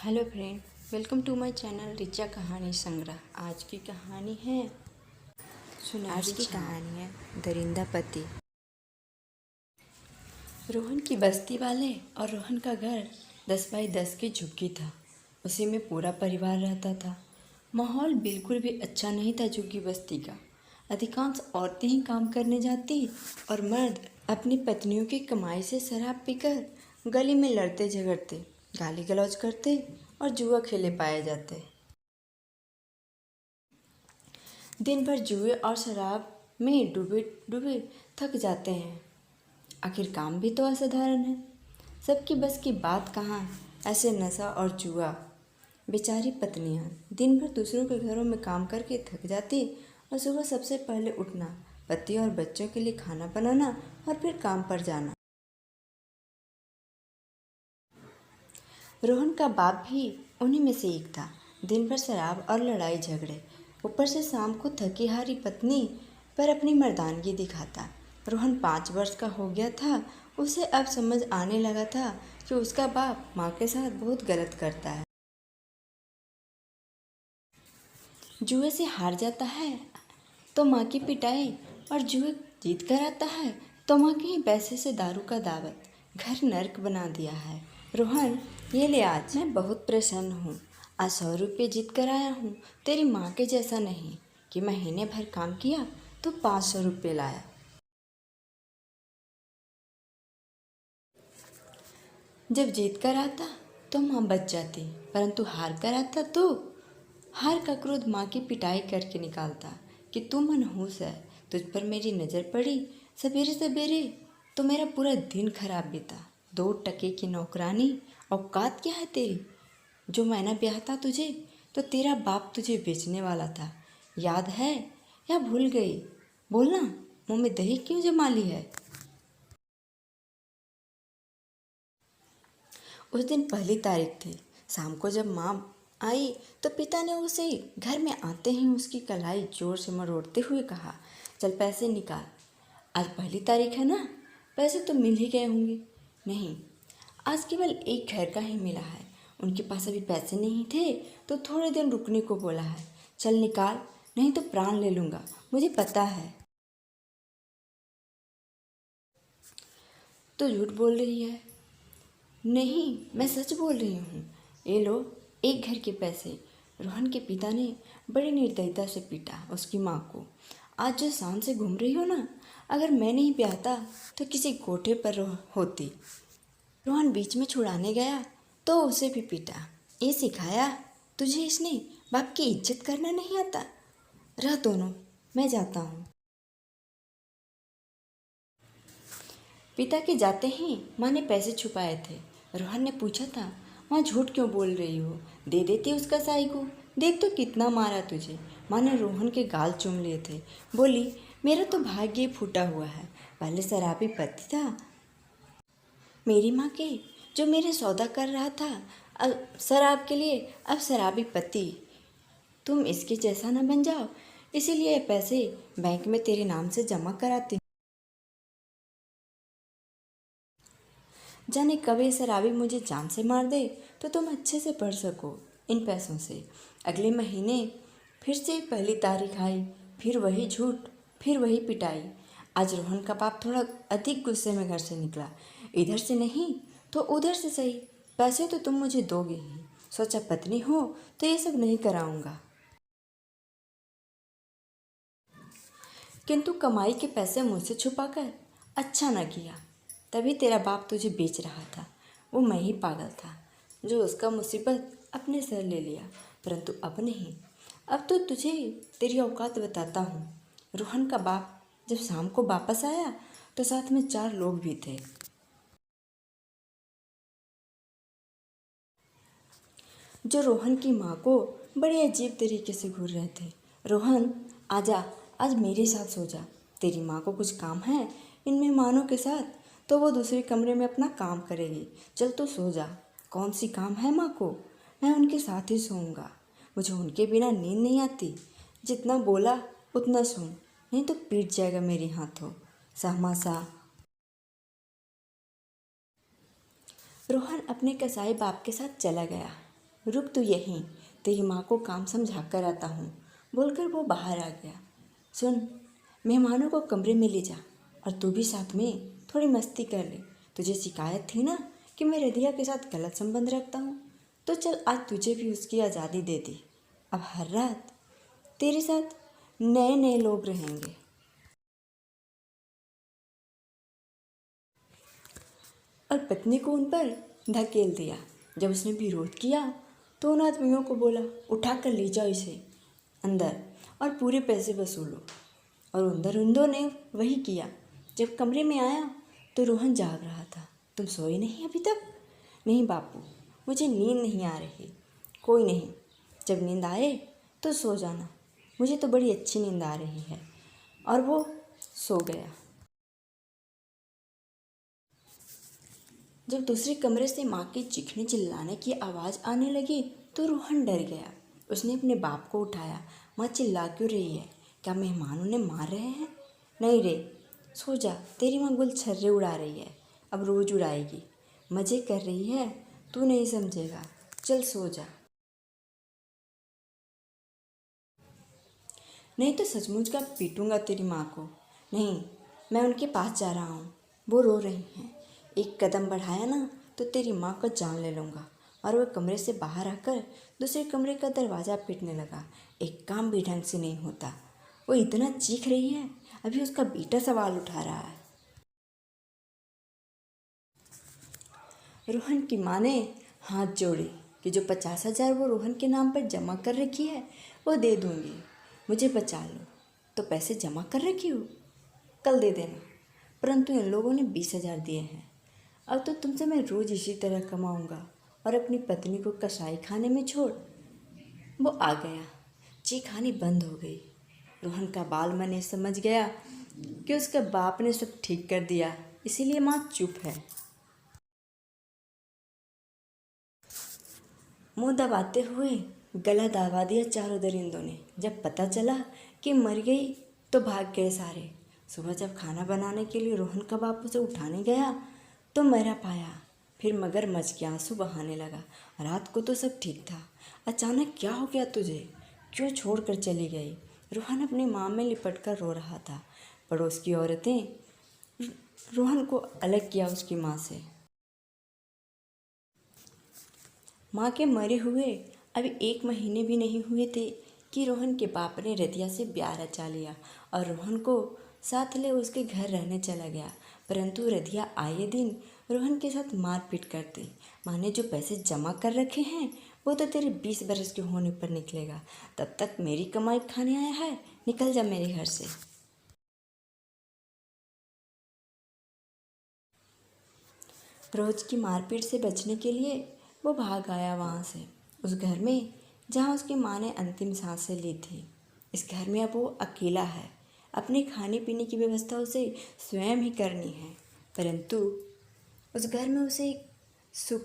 Hello friend, welcome to my channel Richa कहानी संग्रह। आज की कहानी है सुनहरी कहानी है दरिंदा पति। रोहन की बस्ती वाले और रोहन का घर 10 बाई 10 की झुग्गी था। उसी में पूरा परिवार रहता था। माहौल बिल्कुल भी अच्छा नहीं था झुग्गी बस्ती का। अधिकांश औरतें ही काम करने जाती और मर्द अपनी पत्नियों की कमाई से शराब पीकर गली में लड़ते झगड़ते, गाली गलौज करते और जुआ खेले पाए जाते। दिन भर जुए और शराब में डूबे डूबे थक जाते हैं। आखिर काम भी तो असाधारण है। सबकी बस की बात कहाँ, ऐसे नशा और जुआ। बेचारी पत्नियाँ दिन भर दूसरों के घरों में काम करके थक जाती और सुबह सबसे पहले उठना, पति और बच्चों के लिए खाना बनाना और फिर काम पर जाना। रोहन का बाप भी उन्हीं में से एक था। दिन भर शराब और लड़ाई झगड़े, ऊपर से शाम को थकी हारी पत्नी पर अपनी मर्दानगी दिखाता। रोहन 5 वर्ष का हो गया था। उसे अब समझ आने लगा था कि उसका बाप माँ के साथ बहुत गलत करता है। जुए से हार जाता है तो माँ की पिटाई, और जुए जीत कर आता है तो माँ के ही पैसे से दारू का दावत। घर नर्क बना दिया है। रोहन, ये ले, आज मैं बहुत प्रसन्न हूँ। आज 100 रुपये जीत कर आया हूँ। तेरी माँ के जैसा नहीं कि महीने भर काम किया तो 500 रुपये लाया। जब जीत कर आता तो माँ बच जाती, परंतु हार कर आता तो हार का क्रोध माँ की पिटाई करके निकालता कि तू मनहूस है, तुझ पर मेरी नज़र पड़ी सवेरे सवेरे तो मेरा पूरा दिन खराब बीता। 2 टके की नौकरानी, औकात क्या है तेरी? जो मैंने ब्याहता तुझे तो तेरा बाप तुझे बेचने वाला था, याद है या भूल गई? बोलना, मुँह में दही क्यों जमा ली है? उस दिन पहली तारीख थी। शाम को जब माँ आई तो पिता ने उसे घर में आते ही उसकी कलाई जोर से मरोड़ते हुए कहा, चल पैसे निकाल। आज पहली तारीख है ना, पैसे तो मिल ही गए होंगे। नहीं, आज केवल एक घर का ही मिला है। उनके पास अभी पैसे नहीं थे तो थोड़े दिन रुकने को बोला है। चल निकाल, नहीं तो प्राण ले लूँगा, मुझे पता है। तो झूठ बोल रही है। नहीं, मैं सच बोल रही हूँ। ये लो, एक घर के पैसे। रोहन के पिता ने बड़ी निर्दयता से पीटा उसकी माँ को। आज जो शान से घूम रही हो ना, अगर मैं नहीं ब्याहता तो किसी कोठे पर होती। रोहन बीच में छुड़ाने गया तो उसे भी पीटा। ये सिखाया तुझे इसने, बाप की इज्जत करना नहीं आता? रह दोनों, मैं जाता हूँ। पिता के जाते ही माँ ने पैसे छुपाए थे। रोहन ने पूछा था, माँ झूठ क्यों बोल रही हो? दे देती उसका साई को। देख तो कितना मारा तुझे। माँ ने रोहन के गाल चूम लिए थे। बोली, मेरा तो भाग्य फूटा हुआ है। पहले शराबी पति था मेरी माँ के, जो मेरे सौदा कर रहा था अब शराब के लिए, अब शराबी पति। तुम इसके जैसा न बन जाओ, इसीलिए पैसे बैंक में तेरे नाम से जमा कराती। जाने कब ये शराबी मुझे जान से मार दे तो तुम अच्छे से पढ़ सको इन पैसों से। अगले महीने फिर से पहली तारीख आई, फिर वही झूठ, फिर वही पिटाई। आज रोहन का बाप थोड़ा अधिक गुस्से में घर से निकला। इधर से नहीं तो उधर से सही, पैसे तो तुम मुझे दोगे ही। सोचा पत्नी हो तो ये सब नहीं कराऊंगा। किंतु कमाई के पैसे मुझसे छुपाकर अच्छा न किया। तभी तेरा बाप तुझे बेच रहा था। वो मैं ही पागल था जो उसका मुसीबत अपने सर ले लिया, परंतु अब नहीं। अब तो तुझे तेरी औकात बताता हूँ। रोहन का बाप जब शाम को वापस आया तो साथ में 4 लोग भी थे। जो रोहन की माँ को बड़े अजीब तरीके से घूर रहे थे। रोहन, आजा, आज मेरे साथ सो जा। तेरी माँ को कुछ काम है इन मेहमानों के साथ, तो वो दूसरे कमरे में अपना काम करेगी। चल तो सो जा। कौन सी काम है माँ को? मैं उनके साथ ही सोऊंगा। मुझे उनके बिना नींद नहीं आती। जितना बोला उतना सुन, नहीं तो पीट जाएगा मेरे हाथों। सहमा सा। रोहन अपने कसाई बाप के साथ चला गया। रुक तू यहीं, तेरी माँ को काम समझा कर आता हूँ, बोलकर वो बाहर आ गया। सुन, मेहमानों को कमरे में ले जा और तू भी साथ में थोड़ी मस्ती कर ले। तुझे शिकायत थी ना कि मैं रदिया के साथ गलत संबंध रखता हूँ, तो चल आज तुझे भी उसकी आज़ादी दे दी। अब हर रात तेरे साथ नए नए लोग रहेंगे। और पत्नी को उन पर धकेल दिया। जब उसने विरोध किया तो उन आदमियों को बोला, उठा कर ले जाओ इसे अंदर और पूरे पैसे वसूलो। और उन दो ने वही किया। जब कमरे में आया तो रोहन जाग रहा था। तुम सोए नहीं अभी तक? नहीं बापू, मुझे नींद नहीं आ रही। कोई नहीं, जब नींद आए तो सो जाना, मुझे तो बड़ी अच्छी नींद आ रही है। और वो सो गया। जब दूसरे कमरे से माँ के चीखने चिल्लाने की आवाज़ आने लगी तो रोहन डर गया। उसने अपने बाप को उठाया। माँ चिल्ला क्यों रही है? क्या मेहमान उन्हें मार रहे हैं? नहीं रे, सो जा, तेरी माँ गुलछर्रे उड़ा रही है, अब रोज़ उड़ाएगी। मज़े कर रही है, तू नहीं समझेगा, चल सो जा। नहीं तो सचमुच का पीटूंगा तेरी माँ को। नहीं, मैं उनके पास जा रहा हूँ, वो रो रही हैं। एक कदम बढ़ाया ना तो तेरी माँ को जान ले लूँगा। और वह कमरे से बाहर आकर दूसरे कमरे का दरवाज़ा पीटने लगा। एक काम भी ढंग से नहीं होता। वो इतना चीख रही है, अभी उसका बेटा सवाल उठा रहा है। रोहन की माँ ने हाथ जोड़े कि जो 50,000 वो रोहन के नाम पर जमा कर रखी है वो दे दूँगी, मुझे बचा लो। तो पैसे जमा कर रखी हो, कल दे देना। परंतु इन लोगों ने 20,000 दिए हैं। अब तो तुमसे मैं रोज़ इसी तरह कमाऊँगा। और अपनी पत्नी को कसाई खाने में छोड़। वो आ गया। चीखानी बंद हो गई। रोहन का बाल मन ये समझ गया कि उसके बाप ने सब ठीक कर दिया, इसीलिए माँ चुप है। मुंह दबाते हुए गला दबा दिया चारों दरिंदों ने। जब पता चला कि मर गई तो भाग गए सारे। सुबह जब खाना बनाने के लिए रोहन का बाप उसे उठाने गया तो मरा पाया। फिर मगरमच्छ के आंसू बहाने लगा। रात को तो सब ठीक था, अचानक क्या हो गया तुझे? क्यों छोड़ कर चली गई? रोहन अपनी माँ में लिपट कर रो रहा था। पड़ोस की औरतें रोहन को अलग किया उसकी माँ से। माँ के मरे हुए अभी 1 महीने भी नहीं हुए थे कि रोहन के बाप ने रतिया से ब्याह रचा लिया और रोहन को साथ ले उसके घर रहने चला गया। परंतु रतिया आए दिन रोहन के साथ मारपीट करती। माँ ने जो पैसे जमा कर रखे हैं वो तो तेरे 20 बरस के होने पर निकलेगा। तब तक मेरी कमाई खाने आया है, निकल जा मेरे घर से। रोज की मारपीट से बचने के लिए वो भाग आया वहाँ से, उस घर में जहाँ उसकी माँ ने अंतिम सांसें ली थी। इस घर में अब वो अकेला है। अपने खाने पीने की व्यवस्था उसे स्वयं ही करनी है। परंतु उस घर में उसे एक सुख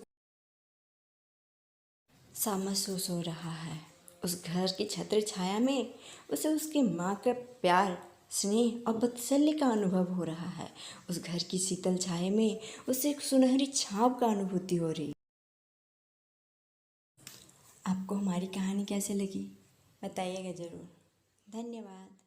सा महसूस हो रहा है। उस घर की छत्र छाया में उसे उसकी माँ का प्यार, स्नेह और वात्सल्य का अनुभव हो रहा है। उस घर की शीतल छाया में उसे एक सुनहरी छाँव का अनुभूति हो रही। आपको हमारी कहानी कैसे लगी बताइएगा ज़रूर। धन्यवाद।